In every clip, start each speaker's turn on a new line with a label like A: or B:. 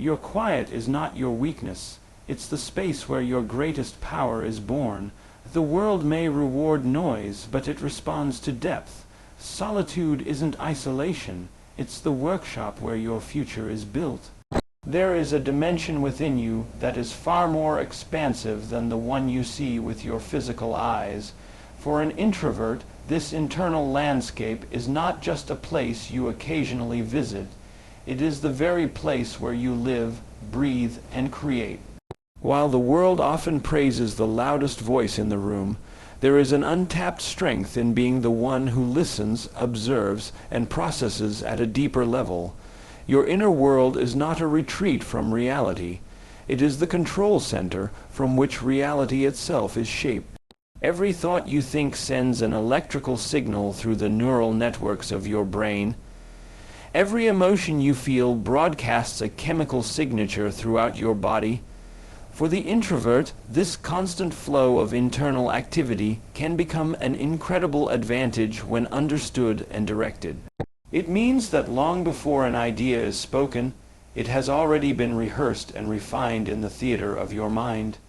A: Your quiet is not your weakness. It's the space where your greatest power is born. The world may reward noise, but it responds to depth. Solitude isn't isolation. It's the workshop where your future is built. There is a dimension within you that is far more expansive than the one you see with your physical eyes. For an introvert, this internal landscape is not just a place you occasionally visit. It is the very place where you live, breathe, and create. While the world often praises the loudest voice in the room, there is an untapped strength in being the one who listens, observes, and processes at a deeper level. Your inner world is not a retreat from reality. It is the control center from which reality itself is shaped. Every thought you think sends an electrical signal through the neural networks of your brain. Every emotion you feel broadcasts a chemical signature throughout your body. For the introvert, this constant flow of internal activity can become an incredible advantage when understood and directed. It means that long before an idea is spoken, it has already been rehearsed and refined in the theater of your mind.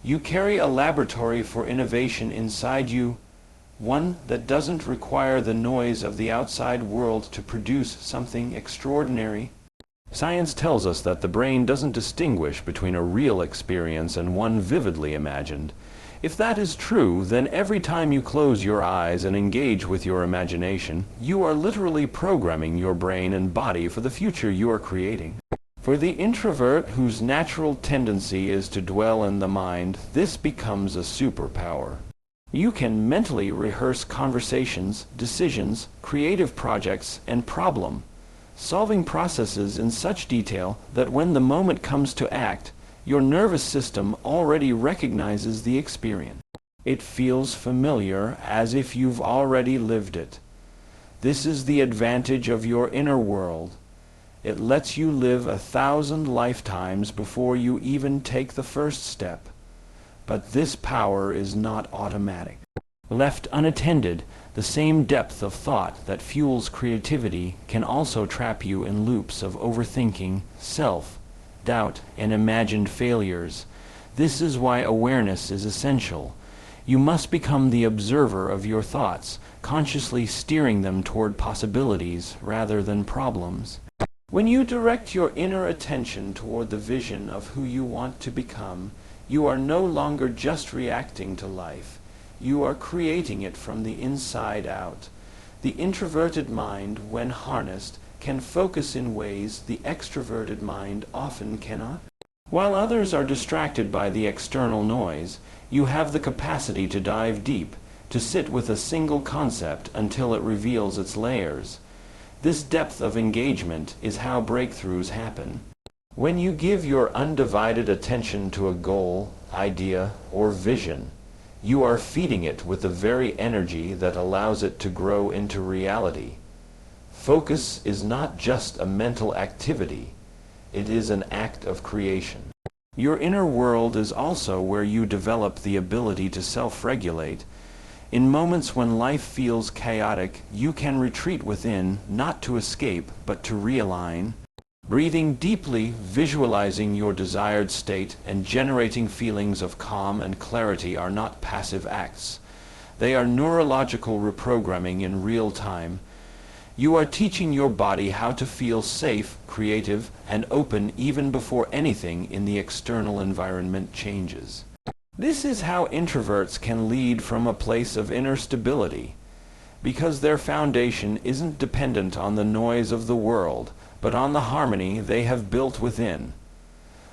A: You carry a laboratory for innovation inside you, one that doesn't require the noise of the outside world to produce something extraordinary. Science tells us that the brain doesn't distinguish between a real experience and one vividly imagined. If that is true, then every time you close your eyes and engage with your imagination, you are literally programming your brain and body for the future you are creating. For the introvert, whose natural tendency is to dwell in the mind, this becomes a superpower. You can mentally rehearse conversations, decisions, creative projects, and problem-solving processes in such detail that when the moment comes to act, your nervous system already recognizes the experience. It feels familiar, as if you've already lived it. This is the advantage of your inner world. It lets you live 1,000 lifetimes before you even take the first step. But this power is not automatic. Left unattended, the same depth of thought that fuels creativity can also trap you in loops of overthinking, self-doubt, and imagined failures. This is why awareness is essential. You must become the observer of your thoughts, consciously steering them toward possibilities rather than problems. When you direct your inner attention toward the vision of who you want to become, you are no longer just reacting to life. You are creating it from the inside out. The introverted mind, when harnessed, can focus in ways the extroverted mind often cannot. While others are distracted by the external noise, you have the capacity to dive deep, to sit with a single concept until it reveals its layers. This depth of engagement is how breakthroughs happen. When you give your undivided attention to a goal, idea, or vision, you are feeding it with the very energy that allows it to grow into reality. Focus is not just a mental activity, it is an act of creation. Your inner world is also where you develop the ability to self-regulate. In moments when life feels chaotic, you can retreat within, not to escape, but to realign. Breathing deeply, visualizing your desired state, and generating feelings of calm and clarity are not passive acts. They are neurological reprogramming in real time. You are teaching your body how to feel safe, creative, and open even before anything in the external environment changes. This is how introverts can lead from a place of inner stability, because their foundation isn't dependent on the noise of the world, but on the harmony they have built within.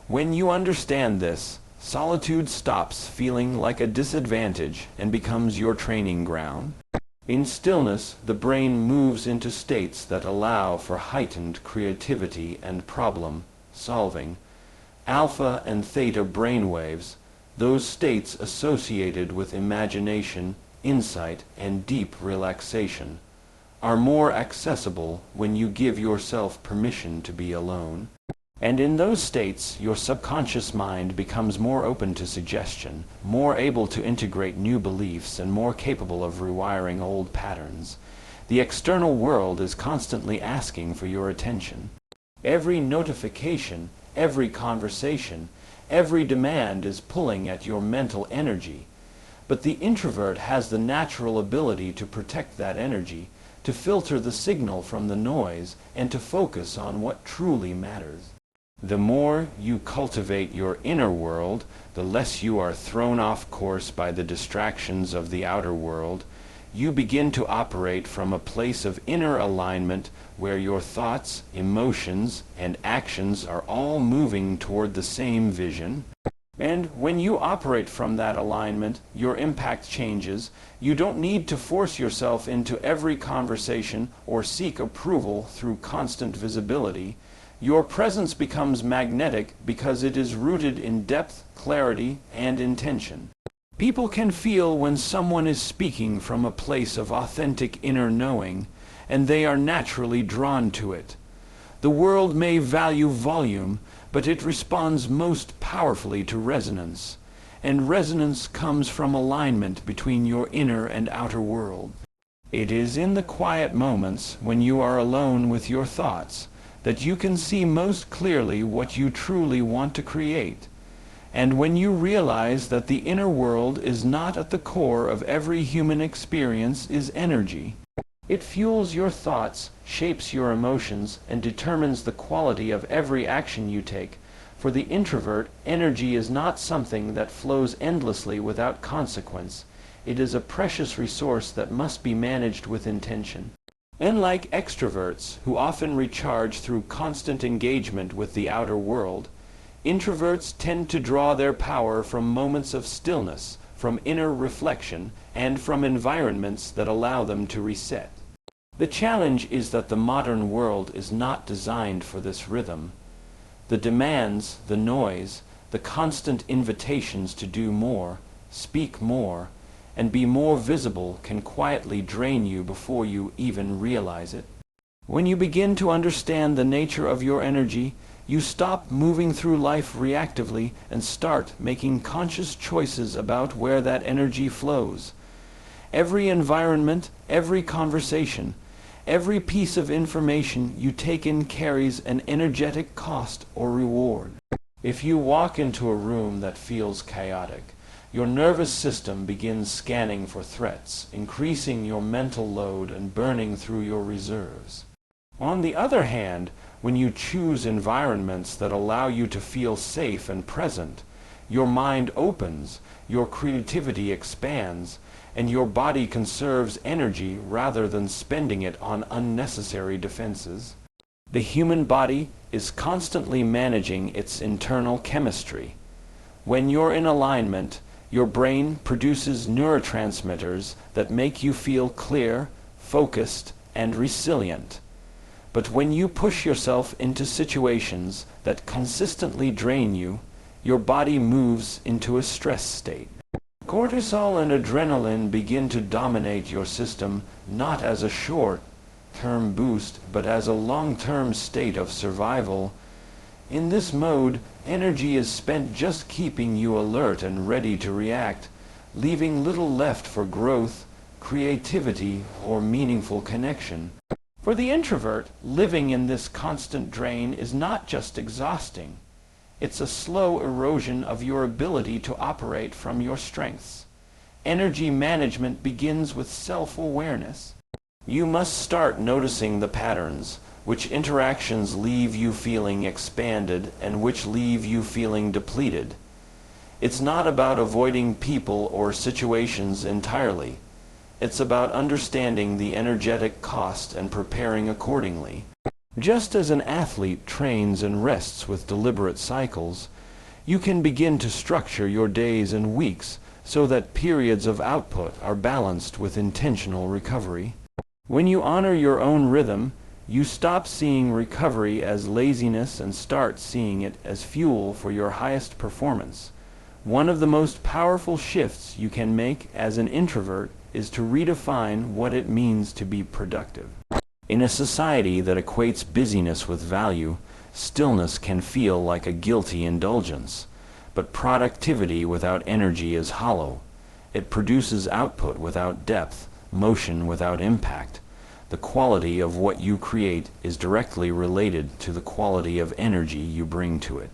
A: When you understand this, solitude stops feeling like a disadvantage and becomes your training ground. In stillness, the brain moves into states that allow for heightened creativity and problem-solving. Alpha and theta brainwaves, those states associated with imagination, insight, and deep relaxation, are more accessible when you give yourself permission to be alone. And in those states, your subconscious mind becomes more open to suggestion, more able to integrate new beliefs, and more capable of rewiring old patterns. The external world is constantly asking for your attention. Every notification, every conversation, every demand is pulling at your mental energy. But the introvert has the natural ability to protect that energy, to filter the signal from the noise, and to focus on what truly matters. The more you cultivate your inner world, the less you are thrown off course by the distractions of the outer world. You begin to operate from a place of inner alignment where your thoughts, emotions, and actions are all moving toward the same vision. And when you operate from that alignment, your impact changes. You don't need to force yourself into every conversation or seek approval through constant visibility. Your presence becomes magnetic because it is rooted in depth, clarity, and intention. People can feel when someone is speaking from a place of authentic inner knowing, and they are naturally drawn to it. The world may value volume, but it responds most powerfully to resonance, and resonance comes from alignment between your inner and outer world. It is in the quiet moments when you are alone with your thoughts that you can see most clearly what you truly want to create. And when you realize that the inner world is not at the core of every human experience is energy. It fuels your thoughts, shapes your emotions, and determines the quality of every action you take. For the introvert, energy is not something that flows endlessly without consequence. It is a precious resource that must be managed with intention. Unlike extroverts, who often recharge through constant engagement with the outer world, introverts tend to draw their power from moments of stillness, from inner reflection, and from environments that allow them to reset. The challenge is that the modern world is not designed for this rhythm. The demands, the noise, the constant invitations to do more, speak more, and be more visible can quietly drain you before you even realize it. When you begin to understand the nature of your energy, you stop moving through life reactively and start making conscious choices about where that energy flows. Every environment, every conversation, every piece of information you take in carries an energetic cost or reward. If you walk into a room that feels chaotic, your nervous system begins scanning for threats, increasing your mental load and burning through your reserves. On the other hand, when you choose environments that allow you to feel safe and present, your mind opens, your creativity expands, and your body conserves energy rather than spending it on unnecessary defenses. The human body is constantly managing its internal chemistry. When you're in alignment, your brain produces neurotransmitters that make you feel clear, focused, and resilient. But when you push yourself into situations that consistently drain you, your body moves into a stress state. Cortisol and adrenaline begin to dominate your system not as a short-term boost, but as a long-term state of survival. In this mode, energy is spent just keeping you alert and ready to react, leaving little left for growth, creativity, or meaningful connection. For the introvert, living in this constant drain is not just exhausting. It's a slow erosion of your ability to operate from your strengths. Energy management begins with self-awareness. You must start noticing the patterns, which interactions leave you feeling expanded and which leave you feeling depleted. It's not about avoiding people or situations entirely. It's about understanding the energetic cost and preparing accordingly. Just as an athlete trains and rests with deliberate cycles, you can begin to structure your days and weeks so that periods of output are balanced with intentional recovery. When you honor your own rhythm, you stop seeing recovery as laziness and start seeing it as fuel for your highest performance. One of the most powerful shifts you can make as an introvert is to redefine what it means to be productive. In a society that equates busyness with value, stillness can feel like a guilty indulgence. But productivity without energy is hollow. It produces output without depth, motion without impact. The quality of what you create is directly related to the quality of energy you bring to it.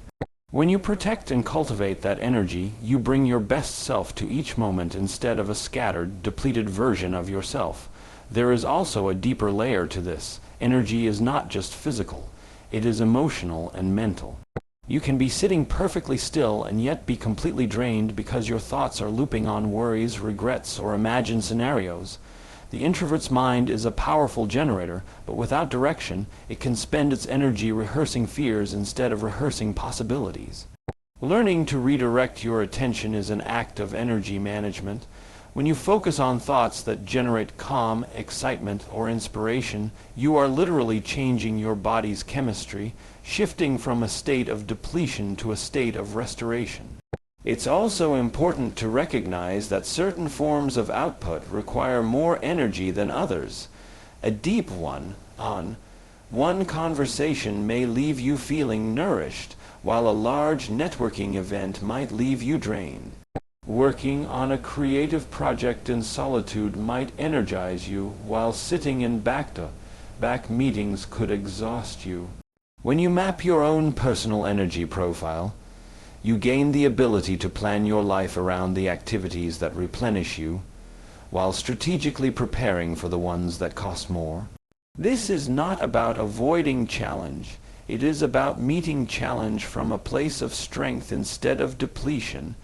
A: When you protect and cultivate that energy, you bring your best self to each moment instead of a scattered, depleted version of yourself. There is also a deeper layer to this. Energy is not just physical. It is emotional and mental. You can be sitting perfectly still and yet be completely drained because your thoughts are looping on worries, regrets, or imagined scenarios. The introvert's mind is a powerful generator, but without direction, it can spend its energy rehearsing fears instead of rehearsing possibilities. Learning to redirect your attention is an act of energy management. When you focus on thoughts that generate calm, excitement, or inspiration, you are literally changing your body's chemistry, shifting from a state of depletion to a state of restoration. It's also important to recognize that certain forms of output require more energy than others. A deep one conversation may leave you feeling nourished, while a large networking event might leave you drained. Working on a creative project in solitude might energize you, while sitting in back-to-back meetings could exhaust you. When you map your own personal energy profile, you gain the ability to plan your life around the activities that replenish you, while strategically preparing for the ones that cost more. This is not about avoiding challenge. It is about meeting challenge from a place of strength instead of depletion.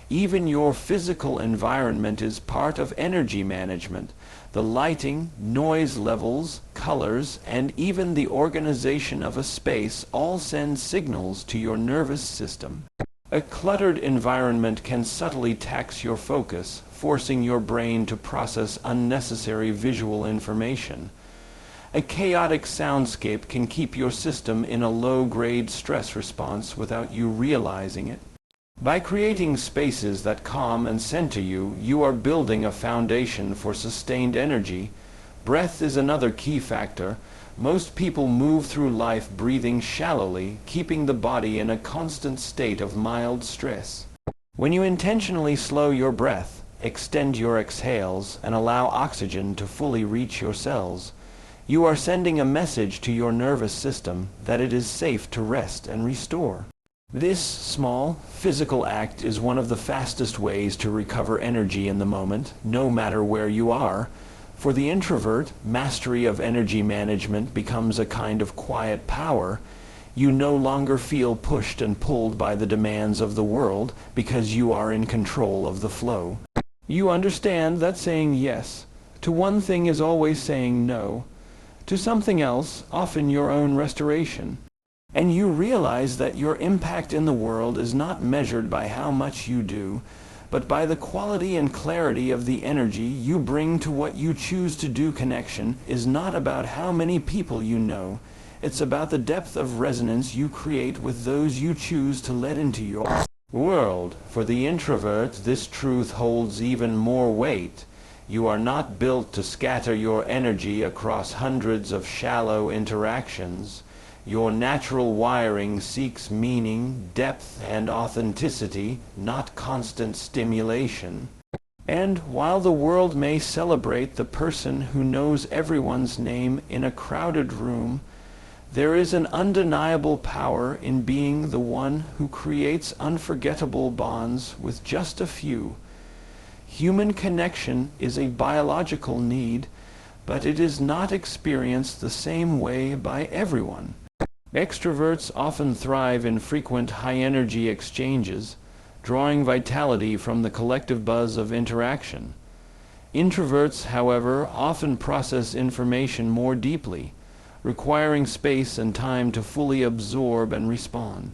A: Even your physical environment is part of energy management. The lighting, noise levels, colors, and even the organization of a space all send signals to your nervous system. A cluttered environment can subtly tax your focus, forcing your brain to process unnecessary visual information. A chaotic soundscape can keep your system in a low-grade stress response without you realizing it. By creating spaces that calm and center you, you are building a foundation for sustained energy. Breath is another key factor. Most people move through life breathing shallowly, keeping the body in a constant state of mild stress. When you intentionally slow your breath, extend your exhales, and allow oxygen to fully reach your cells, you are sending a message to your nervous system that it is safe to rest and restore. This small, physical act is one of the fastest ways to recover energy in the moment, no matter where you are. For the introvert, mastery of energy management becomes a kind of quiet power. You no longer feel pushed and pulled by the demands of the world because you are in control of the flow. You understand that saying yes to one thing is always saying no to something else, often your own restoration. And you realize that your impact in the world is not measured by how much you do, but by the quality and clarity of the energy you bring to what you choose to do. Connection is not about how many people you know. It's about the depth of resonance you create with those you choose to let into your world. For the introvert, this truth holds even more weight. You are not built to scatter your energy across hundreds of shallow interactions. Your natural wiring seeks meaning, depth, and authenticity, not constant stimulation. And while the world may celebrate the person who knows everyone's name in a crowded room, there is an undeniable power in being the one who creates unforgettable bonds with just a few. Human connection is a biological need, but it is not experienced the same way by everyone. Extroverts often thrive in frequent high-energy exchanges, drawing vitality from the collective buzz of interaction. Introverts, however, often process information more deeply, requiring space and time to fully absorb and respond.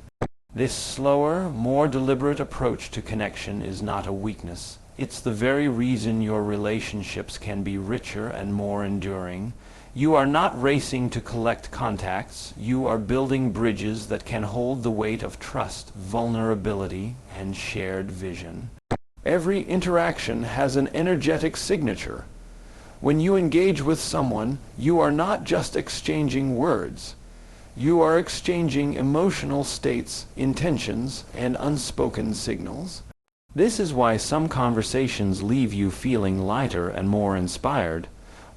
A: This slower, more deliberate approach to connection is not a weakness. It's the very reason your relationships can be richer and more enduring. You are not racing to collect contacts. You are building bridges that can hold the weight of trust, vulnerability, and shared vision. Every interaction has an energetic signature. When you engage with someone, you are not just exchanging words. You are exchanging emotional states, intentions, and unspoken signals. This is why some conversations leave you feeling lighter and more inspired,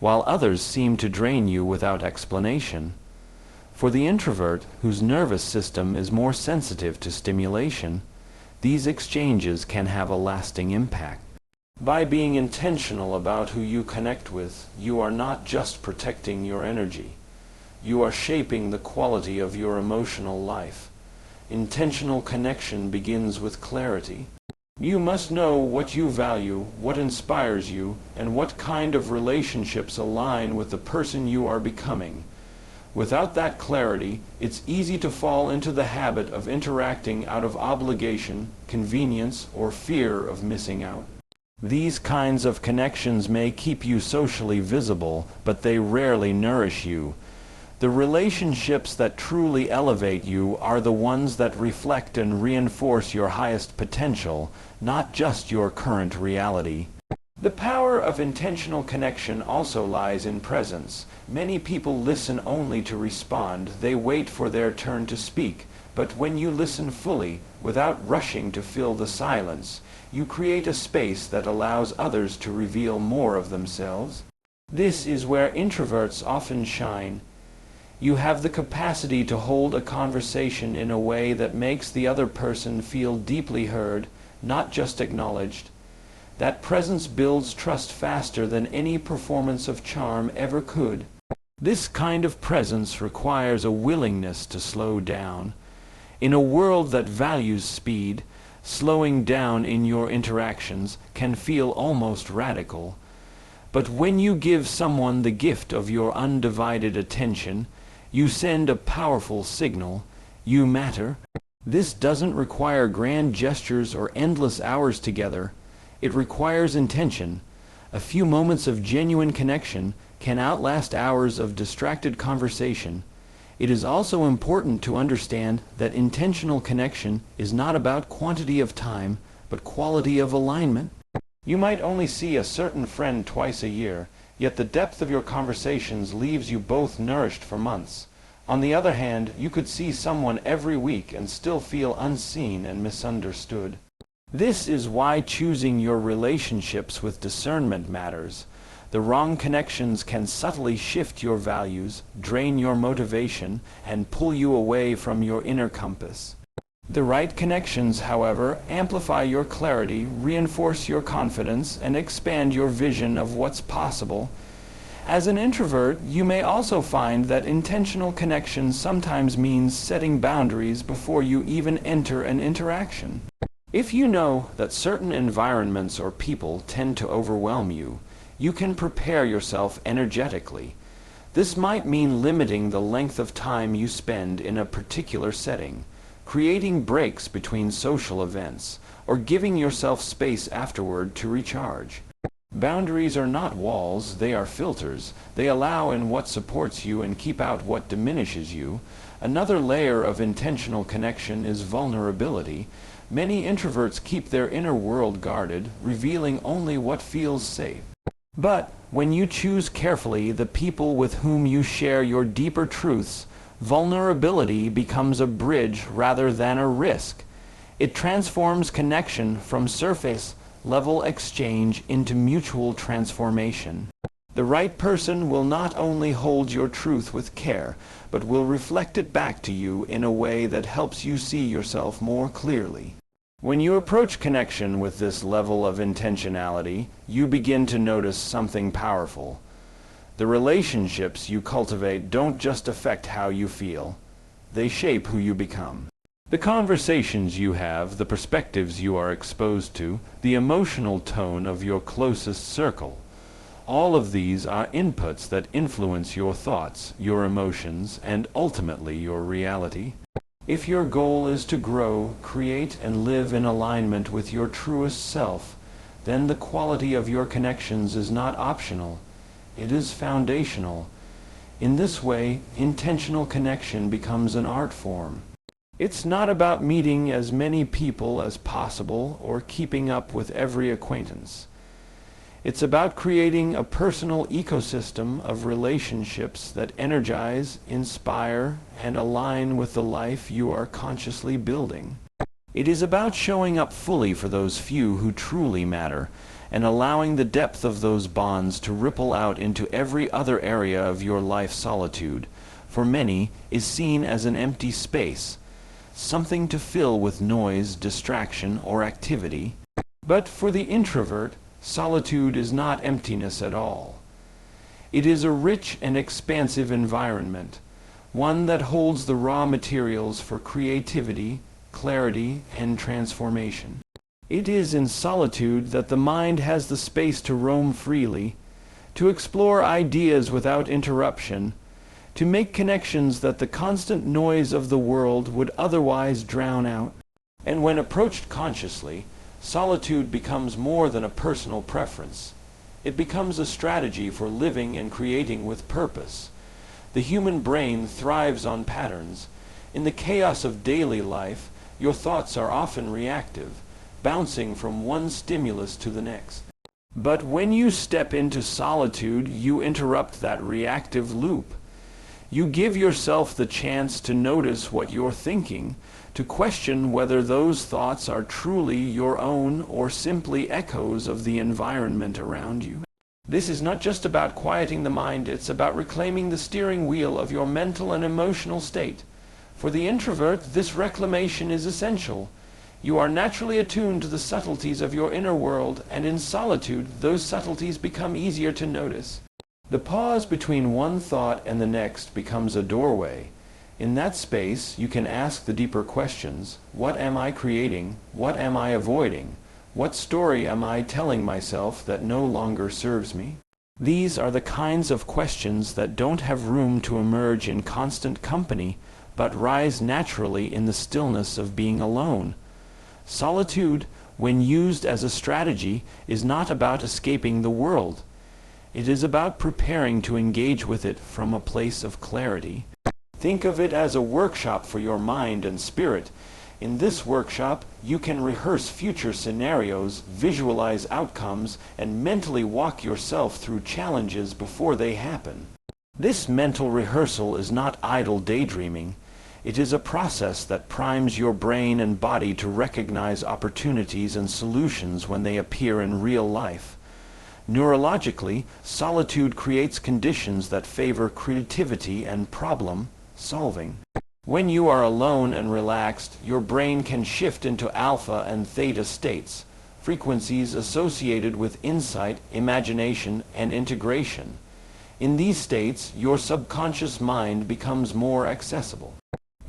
A: while others seem to drain you without explanation. For the introvert, whose nervous system is more sensitive to stimulation, these exchanges can have a lasting impact. By being intentional about who you connect with, you are not just protecting your energy. You are shaping the quality of your emotional life. Intentional connection begins with clarity. You must know what you value, what inspires you, and what kind of relationships align with the person you are becoming. Without that clarity, it's easy to fall into the habit of interacting out of obligation, convenience, or fear of missing out. These kinds of connections may keep you socially visible, but they rarely nourish you. The relationships that truly elevate you are the ones that reflect and reinforce your highest potential, not just your current reality. The power of intentional connection also lies in presence. Many people listen only to respond. They wait for their turn to speak. But when you listen fully, without rushing to fill the silence, you create a space that allows others to reveal more of themselves. This is where introverts often shine. You have the capacity to hold a conversation in a way that makes the other person feel deeply heard, not just acknowledged. That presence builds trust faster than any performance of charm ever could. This kind of presence requires a willingness to slow down. In a world that values speed, slowing down in your interactions can feel almost radical. But when you give someone the gift of your undivided attention, you send a powerful signal. You matter. This doesn't require grand gestures or endless hours together. It requires intention. A few moments of genuine connection can outlast hours of distracted conversation. It is also important to understand that intentional connection is not about quantity of time, but quality of alignment. You might only see a certain friend twice a year, yet the depth of your conversations leaves you both nourished for months. On the other hand, you could see someone every week and still feel unseen and misunderstood. This is why choosing your relationships with discernment matters. The wrong connections can subtly shift your values, drain your motivation, and pull you away from your inner compass. The right connections, however, amplify your clarity, reinforce your confidence, and expand your vision of what's possible. As an introvert, you may also find that intentional connection sometimes means setting boundaries before you even enter an interaction. If you know that certain environments or people tend to overwhelm you, you can prepare yourself energetically. This might mean limiting the length of time you spend in a particular setting, creating breaks between social events, or giving yourself space afterward to recharge. Boundaries are not walls, they are filters. They allow in what supports you and keep out what diminishes you. Another layer of intentional connection is vulnerability. Many introverts keep their inner world guarded, revealing only what feels safe. But when you choose carefully the people with whom you share your deeper truths, vulnerability becomes a bridge rather than a risk. It transforms connection from surface-level exchange into mutual transformation. The right person will not only hold your truth with care, but will reflect it back to you in a way that helps you see yourself more clearly. When you approach connection with this level of intentionality, you begin to notice something powerful. The relationships you cultivate don't just affect how you feel. They shape who you become. The conversations you have, the perspectives you are exposed to, the emotional tone of your closest circle. All of these are inputs that influence your thoughts, your emotions, and ultimately your reality. If your goal is to grow, create, and live in alignment with your truest self, then the quality of your connections is not optional. It is foundational. In this way, intentional connection becomes an art form. It's not about meeting as many people as possible or keeping up with every acquaintance. It's about creating a personal ecosystem of relationships that energize, inspire, and align with the life you are consciously building. It is about showing up fully for those few who truly matter, and allowing the depth of those bonds to ripple out into every other area of your life. Solitude, for many, is seen as an empty space, something to fill with noise, distraction, or activity. But for the introvert, solitude is not emptiness at all. It is a rich and expansive environment, one that holds the raw materials for creativity, clarity, and transformation. It is in solitude that the mind has the space to roam freely, to explore ideas without interruption, to make connections that the constant noise of the world would otherwise drown out. And when approached consciously, solitude becomes more than a personal preference. It becomes a strategy for living and creating with purpose. The human brain thrives on patterns. In the chaos of daily life, your thoughts are often reactive, bouncing from one stimulus to the next. But when you step into solitude, you interrupt that reactive loop. You give yourself the chance to notice what you're thinking, to question whether those thoughts are truly your own or simply echoes of the environment around you. This is not just about quieting the mind, it's about reclaiming the steering wheel of your mental and emotional state. For the introvert, this reclamation is essential. You are naturally attuned to the subtleties of your inner world, and in solitude, those subtleties become easier to notice. The pause between one thought and the next becomes a doorway. In that space, you can ask the deeper questions. What am I creating? What am I avoiding? What story am I telling myself that no longer serves me? These are the kinds of questions that don't have room to emerge in constant company, but rise naturally in the stillness of being alone. Solitude, when used as a strategy, is not about escaping the world. It is about preparing to engage with it from a place of clarity. Think of it as a workshop for your mind and spirit. In this workshop, you can rehearse future scenarios, visualize outcomes, and mentally walk yourself through challenges before they happen. This mental rehearsal is not idle daydreaming. It is a process that primes your brain and body to recognize opportunities and solutions when they appear in real life. Neurologically, solitude creates conditions that favor creativity and problem solving. When you are alone and relaxed, your brain can shift into alpha and theta states, frequencies associated with insight, imagination, and integration. In these states, your subconscious mind becomes more accessible.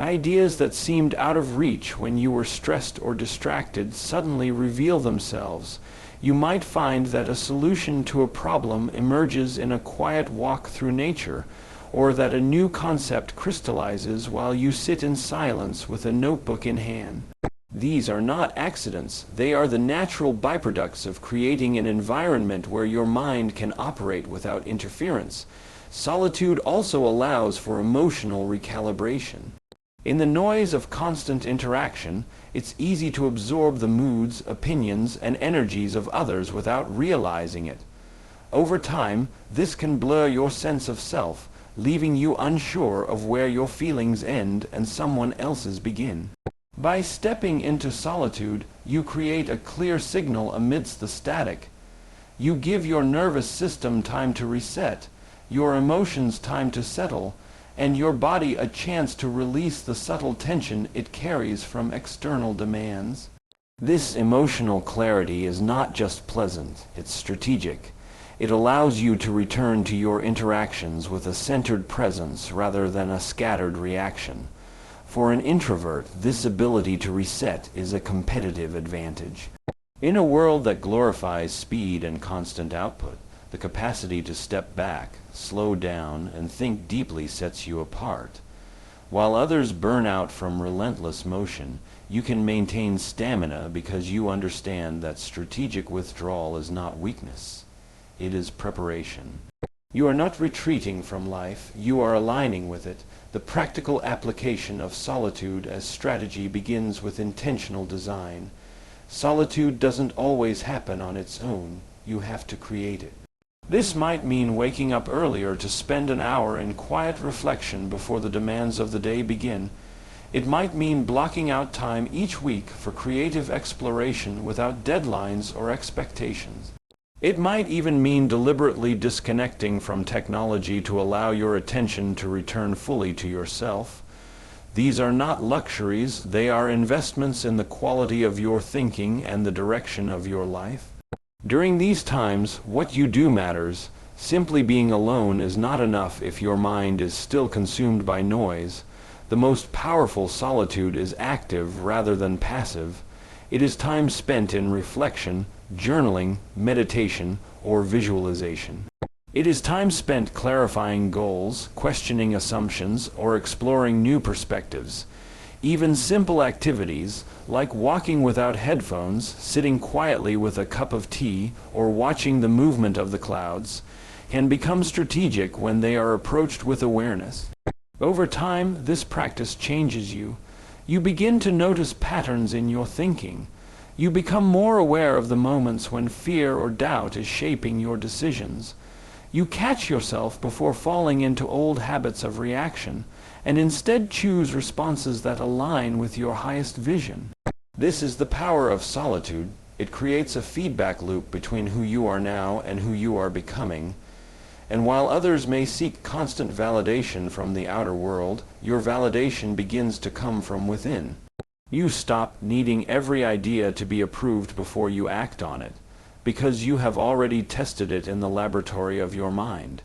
A: Ideas that seemed out of reach when you were stressed or distracted suddenly reveal themselves. You might find that a solution to a problem emerges in a quiet walk through nature, or that a new concept crystallizes while you sit in silence with a notebook in hand. These are not accidents. They are the natural byproducts of creating an environment where your mind can operate without interference. Solitude also allows for emotional recalibration. In the noise of constant interaction, it's easy to absorb the moods, opinions, and energies of others without realizing it. Over time, this can blur your sense of self, leaving you unsure of where your feelings end and someone else's begin. By stepping into solitude, you create a clear signal amidst the static. You give your nervous system time to reset, your emotions time to settle, and your body a chance to release the subtle tension it carries from external demands. This emotional clarity is not just pleasant, it's strategic. It allows you to return to your interactions with a centered presence rather than a scattered reaction. For an introvert, this ability to reset is a competitive advantage. In a world that glorifies speed and constant output, the capacity to step back, slow down, and think deeply sets you apart. While others burn out from relentless motion, you can maintain stamina because you understand that strategic withdrawal is not weakness. It is preparation. You are not retreating from life, you are aligning with it. The practical application of solitude as strategy begins with intentional design. Solitude doesn't always happen on its own. You have to create it. This might mean waking up earlier to spend an hour in quiet reflection before the demands of the day begin. It might mean blocking out time each week for creative exploration without deadlines or expectations. It might even mean deliberately disconnecting from technology to allow your attention to return fully to yourself. These are not luxuries, they are investments in the quality of your thinking and the direction of your life. During these times, what you do matters. Simply being alone is not enough if your mind is still consumed by noise. The most powerful solitude is active rather than passive. It is time spent in reflection, journaling, meditation, or visualization. It is time spent clarifying goals, questioning assumptions, or exploring new perspectives. Even simple activities, like walking without headphones, sitting quietly with a cup of tea, or watching the movement of the clouds, can become strategic when they are approached with awareness. Over time, this practice changes you. You begin to notice patterns in your thinking. You become more aware of the moments when fear or doubt is shaping your decisions. You catch yourself before falling into old habits of reaction, and instead choose responses that align with your highest vision. This is the power of solitude. It creates a feedback loop between who you are now and who you are becoming. And while others may seek constant validation from the outer world, your validation begins to come from within. You stop needing every idea to be approved before you act on it, because you have already tested it in the laboratory of your mind.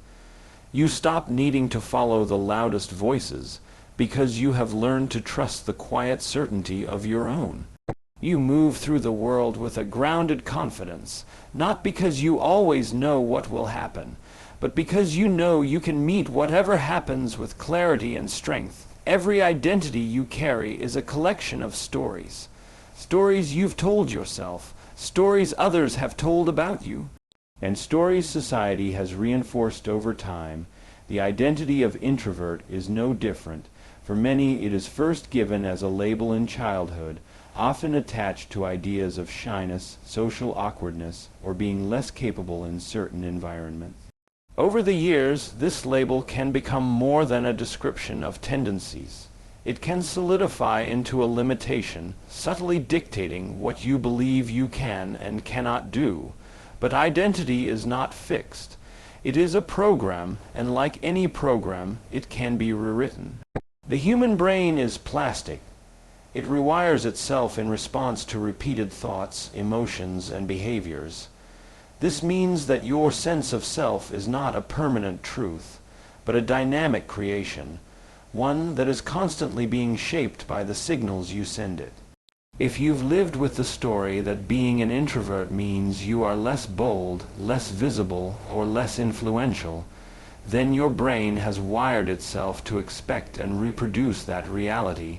A: You stop needing to follow the loudest voices, because you have learned to trust the quiet certainty of your own. You move through the world with a grounded confidence, not because you always know what will happen, but because you know you can meet whatever happens with clarity and strength. Every identity you carry is a collection of stories. Stories you've told yourself, stories others have told about you, and stories society has reinforced over time. The identity of introvert is no different. For many, it is first given as a label in childhood, often attached to ideas of shyness, social awkwardness, or being less capable in certain environments. Over the years, this label can become more than a description of tendencies. It can solidify into a limitation, subtly dictating what you believe you can and cannot do. But identity is not fixed. It is a program, and like any program, it can be rewritten. The human brain is plastic. It rewires itself in response to repeated thoughts, emotions, and behaviors. This means that your sense of self is not a permanent truth, but a dynamic creation, one that is constantly being shaped by the signals you send it. If you've lived with the story that being an introvert means you are less bold, less visible, or less influential, then your brain has wired itself to expect and reproduce that reality.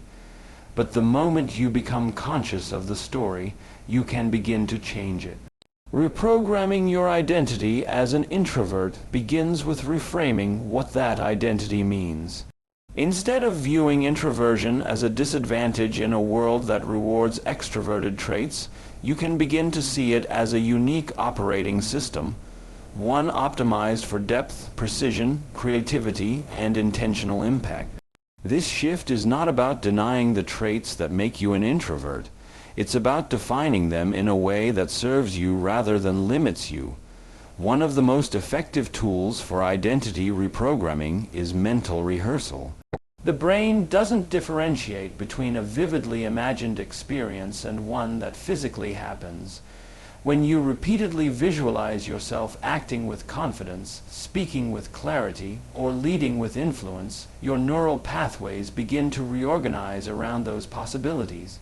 A: But the moment you become conscious of the story, you can begin to change it. Reprogramming your identity as an introvert begins with reframing what that identity means. Instead of viewing introversion as a disadvantage in a world that rewards extroverted traits, you can begin to see it as a unique operating system, one optimized for depth, precision, creativity, and intentional impact. This shift is not about denying the traits that make you an introvert. It's about defining them in a way that serves you rather than limits you. One of the most effective tools for identity reprogramming is mental rehearsal. The brain doesn't differentiate between a vividly imagined experience and one that physically happens. When you repeatedly visualize yourself acting with confidence, speaking with clarity, or leading with influence, your neural pathways begin to reorganize around those possibilities.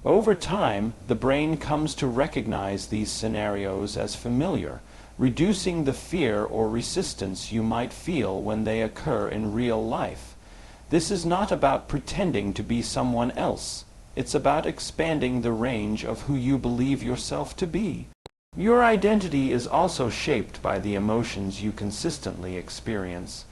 A: Over time, the brain comes to recognize these scenarios as familiar, reducing the fear or resistance you might feel when they occur in real life. This is not about pretending to be someone else. It's about expanding the range of who you believe yourself to be. Your identity is also shaped by the emotions you consistently experience.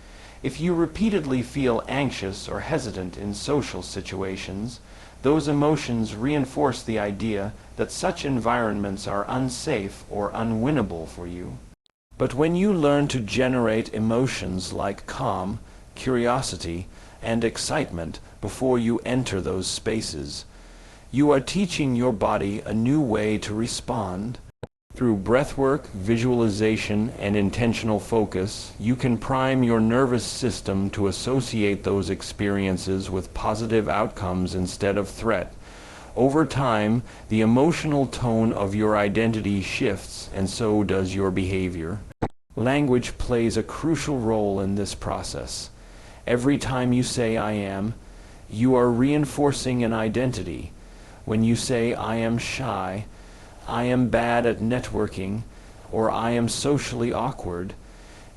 A: If you repeatedly feel anxious or hesitant in social situations, those emotions reinforce the idea that such environments are unsafe or unwinnable for you. But when you learn to generate emotions like calm, curiosity, and excitement before you enter those spaces. You are teaching your body a new way to respond. Through breathwork, visualization, and intentional focus, you can prime your nervous system to associate those experiences with positive outcomes instead of threat. Over time, the emotional tone of your identity shifts, and so does your behavior. Language plays a crucial role in this process. Every time you say "I am," you are reinforcing an identity. When you say "I am shy," "I am bad at networking," or "I am socially awkward,"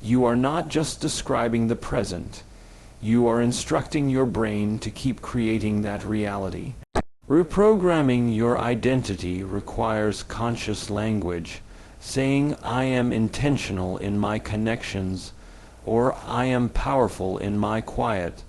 A: you are not just describing the present. You are instructing your brain to keep creating that reality. Reprogramming your identity requires conscious language. Saying "I am intentional in my connections," or "I am powerful in my quiet,"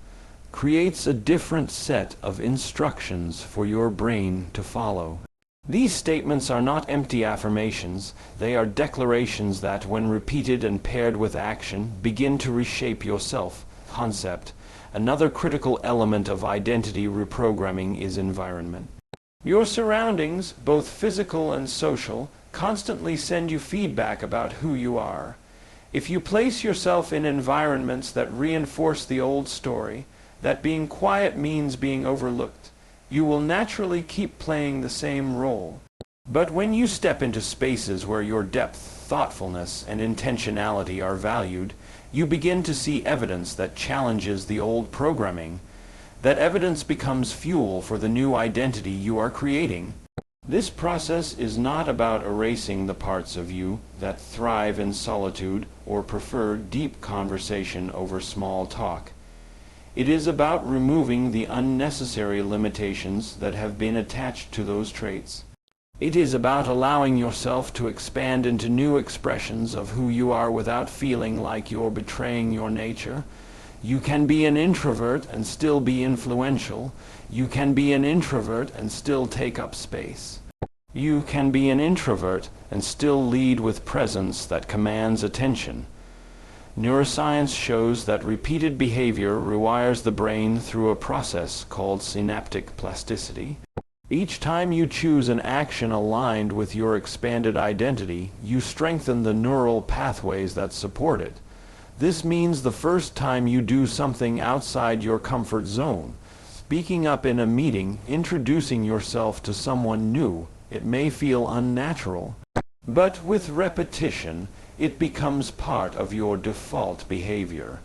A: creates a different set of instructions for your brain to follow. These statements are not empty affirmations. They are declarations that, when repeated and paired with action, begin to reshape your self-concept. Another critical element of identity reprogramming is environment. Your surroundings, both physical and social, constantly send you feedback about who you are. If you place yourself in environments that reinforce the old story, that being quiet means being overlooked, you will naturally keep playing the same role. But when you step into spaces where your depth, thoughtfulness, and intentionality are valued, you begin to see evidence that challenges the old programming. That evidence becomes fuel for the new identity you are creating. This process is not about erasing the parts of you that thrive in solitude or prefer deep conversation over small talk. It is about removing the unnecessary limitations that have been attached to those traits. It is about allowing yourself to expand into new expressions of who you are without feeling like you're betraying your nature. You can be an introvert and still be influential. You can be an introvert and still take up space. You can be an introvert and still lead with presence that commands attention. Neuroscience shows that repeated behavior rewires the brain through a process called synaptic plasticity. Each time you choose an action aligned with your expanded identity, you strengthen the neural pathways that support it. This means the first time you do something outside your comfort zone, speaking up in a meeting, introducing yourself to someone new, it may feel unnatural. But with repetition, it becomes part of your default behavior.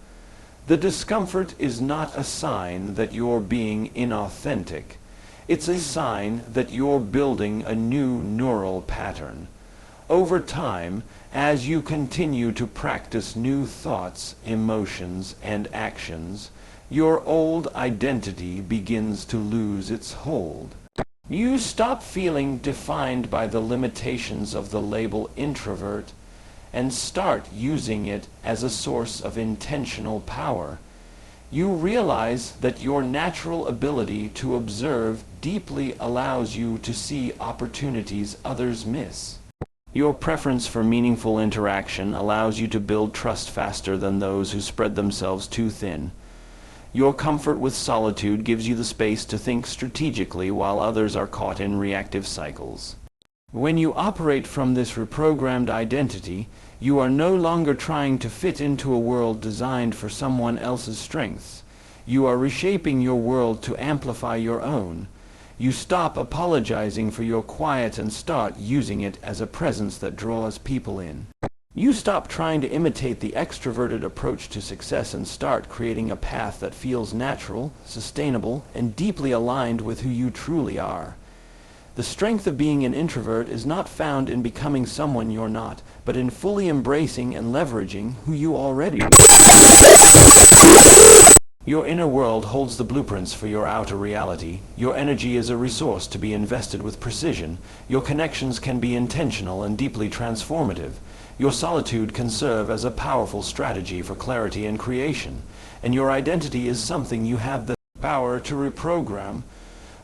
A: The discomfort is not a sign that you're being inauthentic. It's a sign that you're building a new neural pattern. Over time, as you continue to practice new thoughts, emotions, and actions, your old identity begins to lose its hold. You stop feeling defined by the limitations of the label introvert and start using it as a source of intentional power. You realize that your natural ability to observe deeply allows you to see opportunities others miss. Your preference for meaningful interaction allows you to build trust faster than those who spread themselves too thin. Your comfort with solitude gives you the space to think strategically while others are caught in reactive cycles. When you operate from this reprogrammed identity, you are no longer trying to fit into a world designed for someone else's strengths. You are reshaping your world to amplify your own. You stop apologizing for your quiet and start using it as a presence that draws people in. You stop trying to imitate the extroverted approach to success and start creating a path that feels natural, sustainable, and deeply aligned with who you truly are. The strength of being an introvert is not found in becoming someone you're not, but in fully embracing and leveraging who you already are. Your inner world holds the blueprints for your outer reality. Your energy is a resource to be invested with precision. Your connections can be intentional and deeply transformative. Your solitude can serve as a powerful strategy for clarity and creation. And your identity is something you have the power to reprogram.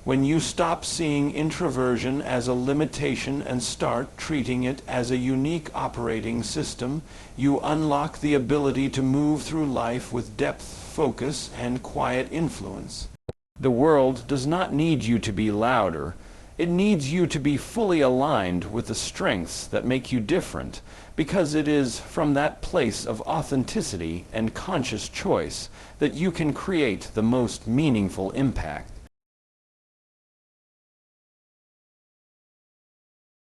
A: When you stop seeing introversion as a limitation and start treating it as a unique operating system, you unlock the ability to move through life with depth, focus, and quiet influence. The world does not need you to be louder. It needs you to be fully aligned with the strengths that make you different, because it is from that place of authenticity and conscious choice that you can create the most meaningful impact.